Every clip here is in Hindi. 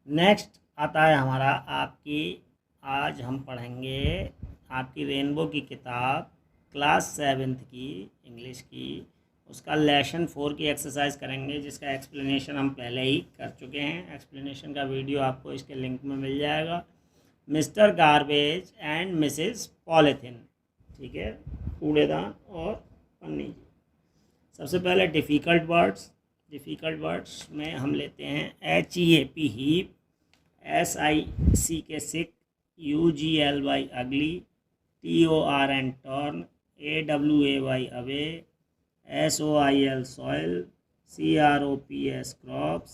नेक्स्ट आता है हमारा आपकी, आज हम पढ़ेंगे आपकी रेनबो की किताब क्लास 7th की इंग्लिश की, उसका लेसन 4 की एक्सरसाइज करेंगे, जिसका एक्सप्लेनेशन हम पहले ही कर चुके हैं। एक्सप्लेनेशन का वीडियो आपको इसके लिंक में मिल जाएगा। Mister garbage and Mrs polythene, ठीक है, कूड़ेदान और पन्नी। सबसे पहले डिफ़िकल्ट वर्ड्स में हम लेते हैं HEAP हीप, SIC सिक, UGLY अगली, TORN torn, AWAY away, SOIL soil, CROPS crops,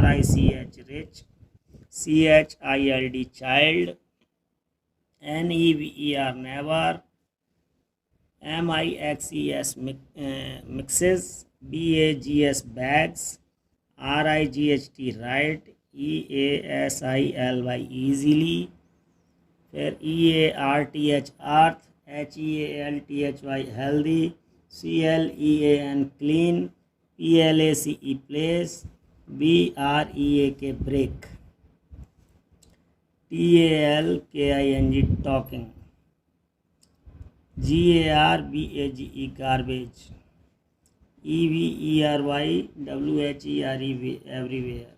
RICH rich, CHILD child, NEVER never, MIXES mixes, BAGS bags, RIGHT right, EASILY easily, फिर EARTH earth, HEALTHY healthy, CLEAN clean, PLACE place, BREAK break, TALKING talking, GARBAGE garbage, EVERYWHERE everywhere,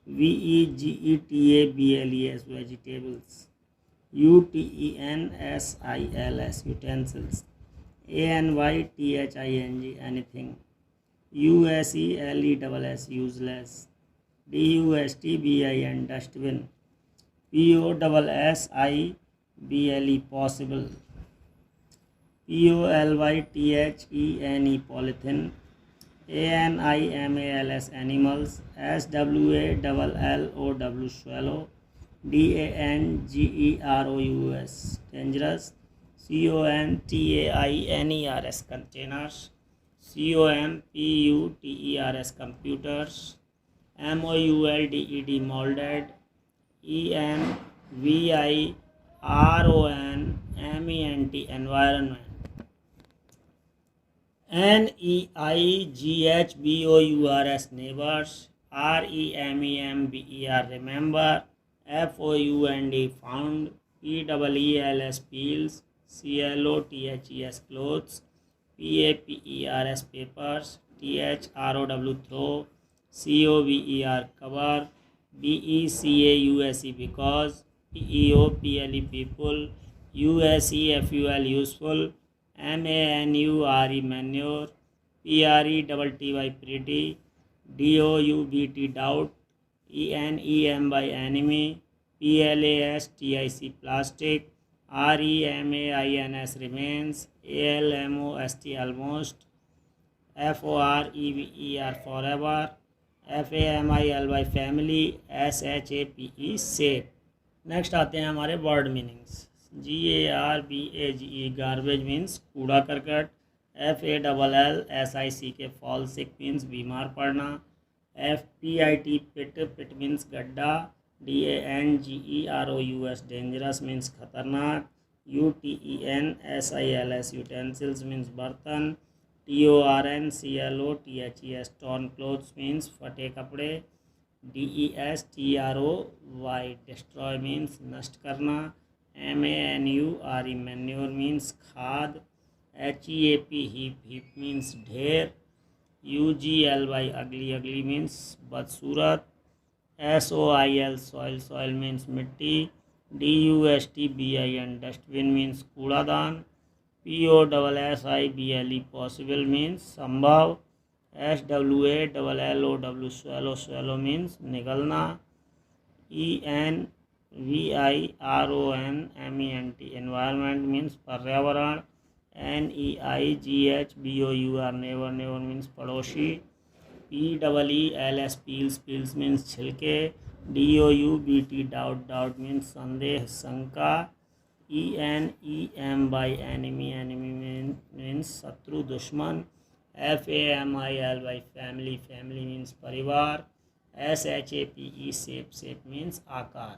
VEGETABLES vegetables, UTENSILS utensils, ANYTHING anything, USELESS useless, DUSTBIN dustbin, POSSIBLE possible, POLYTHENE polythene, ANIMALS animals, SWALLOW swallow, DANGEROUS dangerous, CONTAINERS containers, COMPUTERS computers, MOULDED molded, ENVIRONMENT environment, NEIGHBOURS neighbors, REMEMBER remember, FOUND found, PEELS peels, CLOTHES clothes, PAPERS papers, THROW throw, COVER cover, BECAUSE because, PEOPLE people, USEFUL useful, MANURE manure, PRETTY pretty, DOUBT doubt, ENEMY enemy, PLASTIC plastic, REMAINS remains, ALMOST almost, FOREVER forever, FAMILY family, SHAPE safe। Next आते हैं हमारे word meanings. GARBAGE garbage means कूड़ा करकट, FALLSIC फॉल सिक मीन्स बीमार पड़ना, FPIT पिट मीन्स गड्ढा, DANGEROUS डेंजरस मीन्स खतरनाक, UTENSILS यूटेंसिल्स मीन्स बर्तन, TORNCLOTHES टॉर्न क्लोथ्स मीन्स फटे कपड़े, DESTROY डिस्ट्रॉय मीन्स नष्ट करना, MANURE मैन्योर मीन्स खाद, HEAP हीप मीन्स ढेर, UGLY अगली मीन्स बदसूरत, SOIL सॉइल मीन्स मिट्टी, DUSTBIN डस्टबिन मीन्स कूड़ादान, POSSIBLE पॉसिबल मीन्स संभव, SWALLOW swallow मीन्स निगलना, ENVIRONMENT environment मीन्स पर्यावरण, NEIGHBOUR नेवर मीन्स पड़ोसी, PEELS पील्स मीन्स छिलके, DOUBT डाउट मीन्स संदेह शंका, ENEMY एनिमी मीन्स शत्रु दुश्मन, FAMILY फैमिली मीन्स परिवार, SHAPE शेप मीन्स आकार।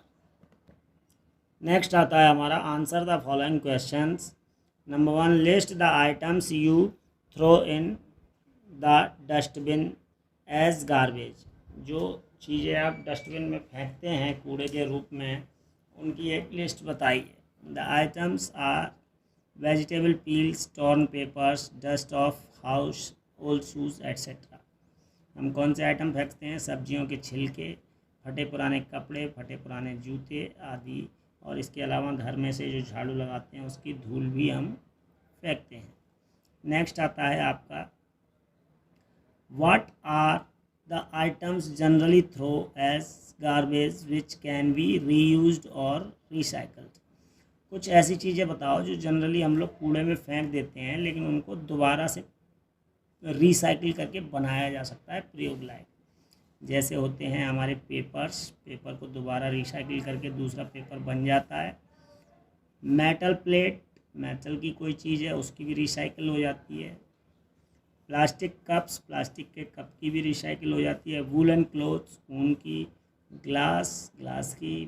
नेक्स्ट आता है हमारा answer the following questions. Number 1, list the items you throw in the dustbin as garbage. जो चीज़ें आप डस्टबिन में फेंकते हैं कूड़े के रूप में, उनकी एक लिस्ट बताइए। The items are vegetable peels, torn papers, dust of house, old shoes etcetera. हम कौन से आइटम फेंकते हैं? सब्जियों के छिलके, फटे पुराने कपड़े, फटे पुराने जूते आदि, और इसके अलावा घर में से जो झाड़ू लगाते हैं उसकी धूल भी हम फेंकते हैं। नेक्स्ट आता है आपका what are the items generally throw as garbage which can be reused और रिसाइकल्ड। कुछ ऐसी चीज़ें बताओ जो जनरली हम लोग कूड़े में फेंक देते हैं लेकिन उनको दोबारा से रिसाइकिल करके बनाया जा सकता है प्रयोग लायक। जैसे होते हैं हमारे पेपर्स, पेपर को दोबारा रिसाइकिल करके दूसरा पेपर बन जाता है। मेटल प्लेट, मेटल की कोई चीज़ है उसकी भी रिसाइकिल हो जाती है। प्लास्टिक कप्स, प्लास्टिक के कप की भी रिसाइकिल हो जाती है। वूलन क्लोथ्स, ऊन की। ग्लास, ग्लास की।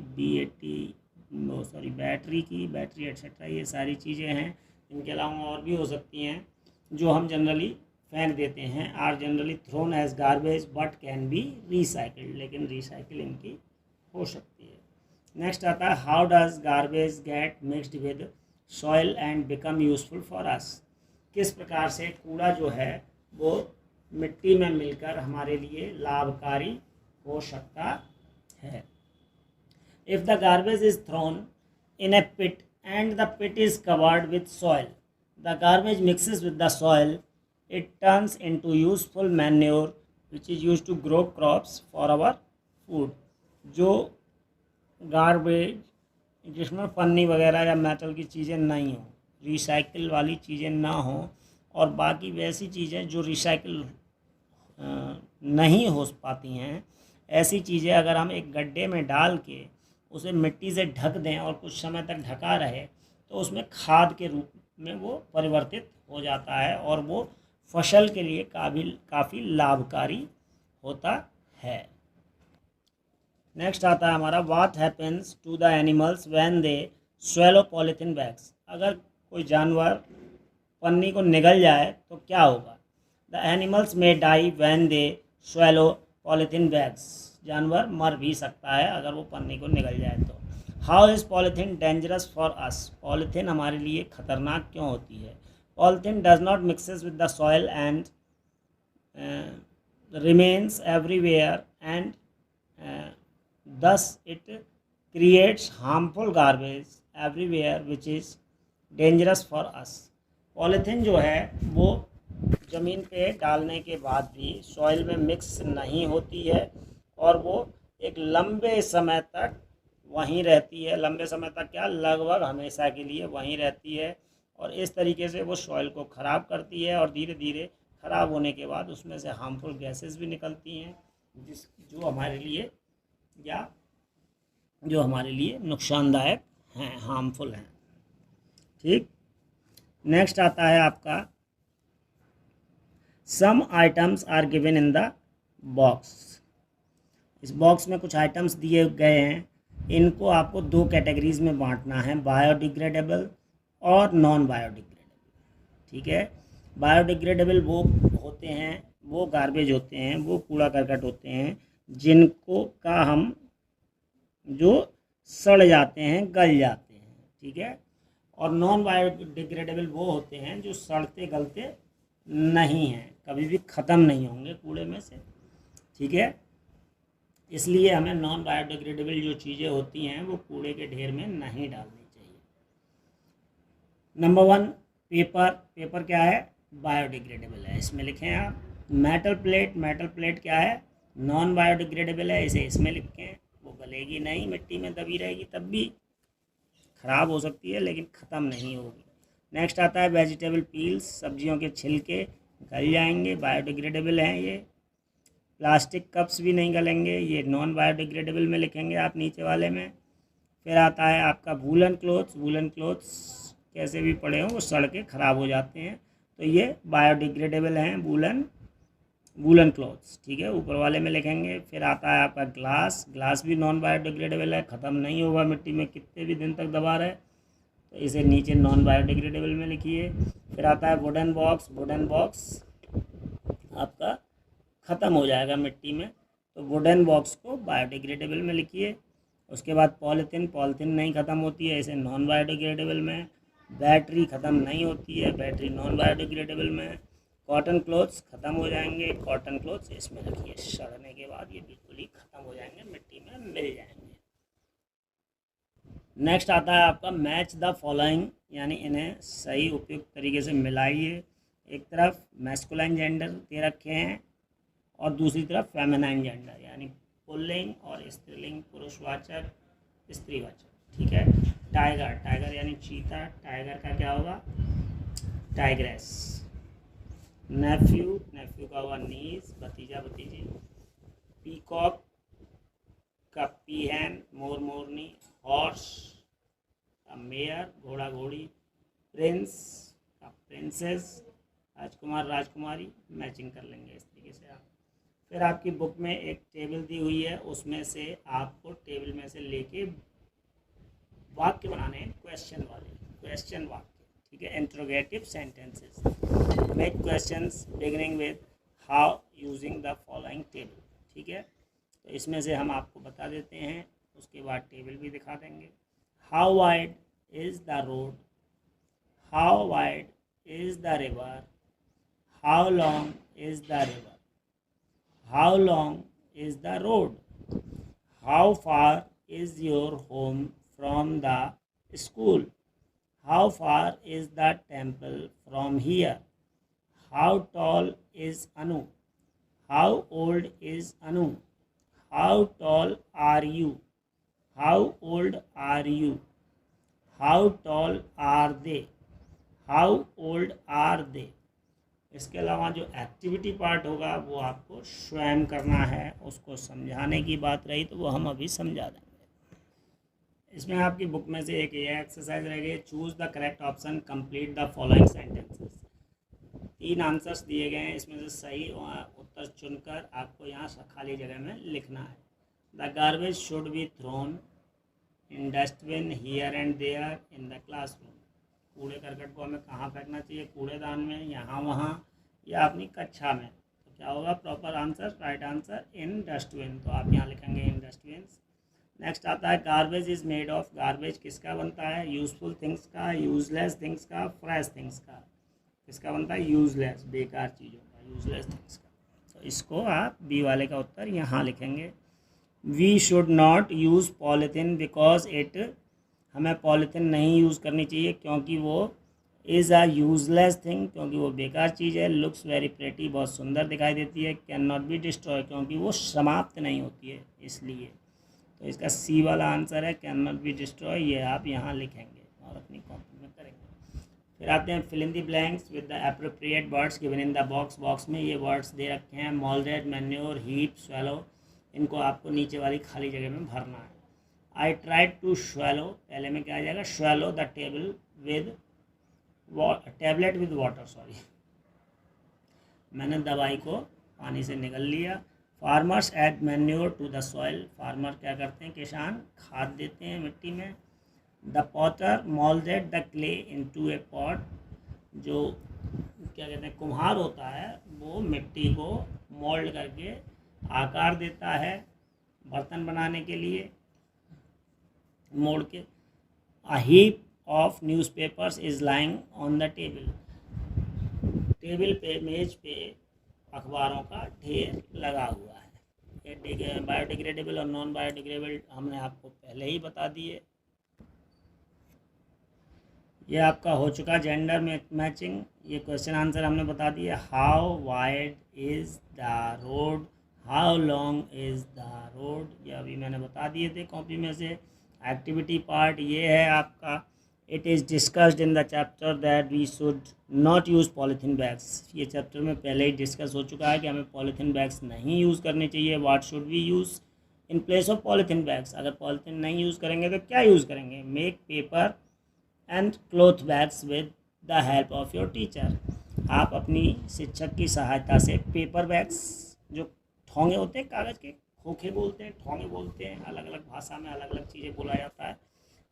बैटरी की, बैटरी एट्सेट्रा। ये सारी चीज़ें हैं। इनके अलावा और भी हो सकती हैं जो हम जनरली फेंक देते हैं। Are generally thrown as garbage but can be recycled, लेकिन रिसाइकिल इनकी हो सकती है। नेक्स्ट आता है how does garbage get mixed with soil and become useful for us. किस प्रकार से कूड़ा जो है वो मिट्टी में मिलकर हमारे लिए लाभकारी हो सकता है। If the garbage is thrown in a pit and the pit is covered with soil, the garbage mixes with the soil, it turns into useful manure which is used to grow crops for our food। जो गार्बेज जिसमें पन्नी वगैरह या मेटल की चीज़ें नहीं हो, रिसाइकिल वाली चीज़ें ना हो, और बाकी वैसी चीज़ें जो रिसाइकिल नहीं हो पाती हैं, ऐसी चीज़ें अगर हम एक गड्ढे में डाल के उसे मिट्टी से ढक दें और कुछ समय तक ढका रहे तो उसमें खाद के रूप में वो परिवर्तित हो जाता है और वो फसल के लिए काफ़ी लाभकारी होता है। नेक्स्ट आता है हमारा what happens to the animals when they swallow polythene bags. अगर कोई जानवर पन्नी को निगल जाए तो क्या होगा? The animals may die when they swallow polythene bags. जानवर मर भी सकता है अगर वो पन्नी को निगल जाए तो। How is polythene dangerous for us. Polythene हमारे लिए खतरनाक क्यों होती है? Polythene does not mixes with the soil and remains everywhere, and thus it creates harmful garbage everywhere which is dangerous for us। Polythene जो है वो ज़मीन पे डालने के बाद भी सॉइल में मिक्स नहीं होती है और वो एक लंबे समय तक वहीं रहती है। लंबे समय तक क्या, लगभग हमेशा के लिए वहीं रहती है, और इस तरीके से वो सॉइल को ख़राब करती है और धीरे धीरे ख़राब होने के बाद उसमें से हार्मफुल गैसेस भी निकलती हैं जो हमारे लिए नुकसानदायक हैं, हार्मफुल हैं। ठीक। नेक्स्ट आता है आपका some items are given in the box. इस बॉक्स में कुछ आइटम्स दिए गए हैं, इनको आपको दो कैटेगरीज में बांटना है, बायोडिग्रेडेबल और नॉन बायोडिग्रेडेबल। ठीक है। बायोडिग्रेडेबल वो होते हैं, वो गार्बेज होते हैं, वो कूड़ा करकट होते हैं जिनको का हम जो सड़ जाते हैं, गल जाते हैं। ठीक है। और नॉन बायोडिग्रेडेबल वो होते हैं जो सड़ते गलते नहीं हैं, कभी भी ख़त्म नहीं होंगे कूड़े में से। ठीक है। इसलिए हमें नॉन बायोडिग्रेडेबल जो चीज़ें होती हैं वो कूड़े के ढेर में नहीं डालनी चाहिए। Number 1 paper. पेपर क्या है? बायोडिग्रेडेबल है, इसमें लिखें आप। Metal plate. मेटल प्लेट क्या है? नॉन बायोडिग्रेडेबल है, इसे इसमें लिखें। वो गलेगी नहीं, मिट्टी में दबी रहेगी, तब भी ख़राब हो सकती है लेकिन ख़त्म नहीं होगी। नेक्स्ट आता है वेजिटेबल पील्स। सब्जियों के छिलके गल जाएंगे, बायोडिग्रेडेबल हैं ये। प्लास्टिक कप्स भी नहीं गलेंगे, ये नॉन बायोडिग्रेडेबल में लिखेंगे आप नीचे वाले में। फिर आता है आपका वूलन क्लोथ्स। वूलन क्लोथ्स कैसे भी पड़े हों वो सड़ के ख़राब हो जाते हैं, तो ये बायोडिग्रेडेबल हैं वूलन क्लोथ्स। ठीक है, ऊपर वाले में लिखेंगे। फिर आता है आपका ग्लास। ग्लास भी नॉन बायोडिग्रेडेबल है, ख़त्म नहीं होगा मिट्टी में कितने भी दिन तक दबा रहे, तो इसे नीचे नॉन बायोडिग्रेडेबल में लिखिए। फिर आता है वुडन बॉक्स। वुडन बॉक्स आपका ख़त्म हो जाएगा मिट्टी में, तो वुडन बॉक्स को बायोडिग्रेडेबल में लिखिए। उसके बाद पॉलीथीन, पॉलीथीन नहीं ख़त्म होती है, इसे नॉन बायोडिग्रेडेबल में। बैटरी ख़त्म नहीं होती है, बैटरी नॉन बायोडिग्रेडेबल में। कॉटन क्लोथ्स ख़त्म हो जाएंगे, कॉटन क्लोथ्स इसमें रखिए। सड़ने के बाद ये बिल्कुल ही ख़त्म हो जाएंगे, मिट्टी में मिल जाएंगे। नेक्स्ट आता है आपका मैच द फॉलोइंग, यानी इन्हें सही उपयुक्त तरीके से मिलाइए। एक तरफ मैस्कुलाइन जेंडर दे रखे हैं और दूसरी तरफ फेमिनाइन जेंडर, यानी पुल्लिंग और स्त्रीलिंग, पुरुषवाचक स्त्रीवाचक, ठीक है। टाइगर, टाइगर यानी चीता, टाइगर का क्या होगा? टाइग्रेस। नेफ्यू, नेफ्यू का होगा नीस, भतीजा भतीजी। पीकॉक का पीहन, मोर मोरनी। हॉर्स का मेयर, घोड़ा घोड़ी। प्रिंस का प्रिंसेस, राजकुमार राजकुमारी। मैचिंग कर लेंगे इस तरीके से आप। फिर आपकी बुक में एक टेबल दी हुई है, उसमें से आपको टेबल में से लेके वाक्य बनाने हैं, क्वेश्चन वाले, क्वेश्चन वाक्य, ठीक है। Interrogative sentences. Make questions beginning with how using the following table, ठीक है। तो इसमें से हम आपको बता देते हैं, उसके बाद टेबल भी दिखा देंगे। How wide is the road, how wide is the river, how long is the river, how long is the road, how far is your home from the school, how far is the temple from here, how tall is Anu, how old is Anu, how tall are you, how old are you, how tall are they, how old are they. इसके अलावा जो एक्टिविटी पार्ट होगा वो आपको स्वयं करना है, उसको समझाने की बात रही तो वो हम अभी समझा देंगे। इसमें आपकी बुक में से एक ये एक्सरसाइज रहेगी, choose the correct option, complete the following sentences. 3 answers दिए गए हैं, इसमें से सही उत्तर चुनकर आपको यहाँ खाली जगह में लिखना है। The garbage should be thrown in dustbin here and there in the classroom. कूड़े करकट को हमें कहाँ फेंकना चाहिए? कूड़ेदान में, यहाँ वहाँ, या अपनी कक्षा में। तो क्या होगा proper answer, right answer in dustbin, तो आप यहाँ लिखेंगे इन डस्टबिन। नेक्स्ट आता है garbage is made of, garbage किसका बनता है? यूजफुल थिंग्स का, यूजलेस थिंग्स का, फ्रेश थिंग्स का। किसका बनता है? यूजलेस, बेकार चीज़ों का, यूजलेस थिंग्स का। तो इसको आप बी वाले का उत्तर यहाँ लिखेंगे। We should not use polythene because it, हमें पॉलीथीन नहीं यूज़ करनी चाहिए क्योंकि वो इज़ अ यूजलेस थिंग, क्योंकि वो बेकार चीज़ है। लुक्स वेरी प्रेटी, बहुत सुंदर दिखाई देती है। कैन नॉट बी डिस्ट्रॉय, क्योंकि वो समाप्त नहीं होती है इसलिए। तो इसका सी वाला आंसर है कैन नॉट बी डिस्ट्रॉय, ये आप यहाँ लिखेंगे और अपनी कॉपी में करेंगे। फिर आते हैं fill in the blanks with the appropriate words given in the box. Box में ये वर्ड्स दे रखे हैं, मोल्डेड, मैन्योर, हीप, स्वैलो। इनको आपको नीचे वाली खाली जगह में भरना है। आई ट्राइड टू स्वैलो, पहले में क्या आ जाएगा? Swallow the table with tablet with water, sorry, मैंने दवाई को पानी से निगल लिया। Farmers add manure to the soil, farmer क्या करते हैं? किसान खाद देते हैं मिट्टी में। The potter moulded the clay into a pot, जो क्या कहते हैं कुम्हार होता है वो मिट्टी को मोल्ड करके आकार देता है बर्तन बनाने के लिए मोड़ के। A heap of newspapers is lying on the table, table पे, मेज पे अखबारों का ढेर लगा हुआ है। ये बायोडिग्रेडेबल और नॉन बायोडिग्रेडेबल हमने आपको पहले ही बता दिए। ये आपका हो चुका जेंडर मैचिंग, ये क्वेश्चन आंसर हमने बता दिए। How wide is the road, how long is the road, ये अभी मैंने बता दिए थे कॉपी में से। एक्टिविटी पार्ट ये है आपका, it is discussed in the chapter that we should not use polythene bags. ये चैप्टर में पहले ही डिस्कस हो चुका है कि हमें पॉलीथीन बैग्स नहीं यूज़ करने चाहिए। What should we use in place of polythene bags, अगर पॉलीथीन नहीं यूज़ करेंगे तो क्या यूज़ करेंगे? Make paper and cloth bags with the help of your teacher, आप अपनी शिक्षक की सहायता से पेपर बैग्स, जो ठोंगे होते हैं कागज़ के, खोखे बोलते हैं, ठोंगे बोलते हैं, अलग अलग भाषा में अलग अलग चीज़ें बोला जाता है।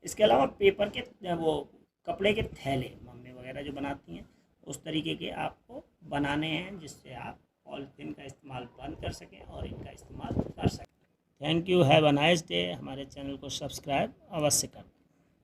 इसके अलावा पेपर के वो कपड़े के थैले मम्मी वगैरह जो बनाती हैं उस तरीके के आपको बनाने हैं जिससे आप पॉलीथीन का इस्तेमाल बंद कर सकें और इनका इस्तेमाल कर सकें। Thank you, have a nice day. हमारे चैनल को सब्सक्राइब अवश्य करें।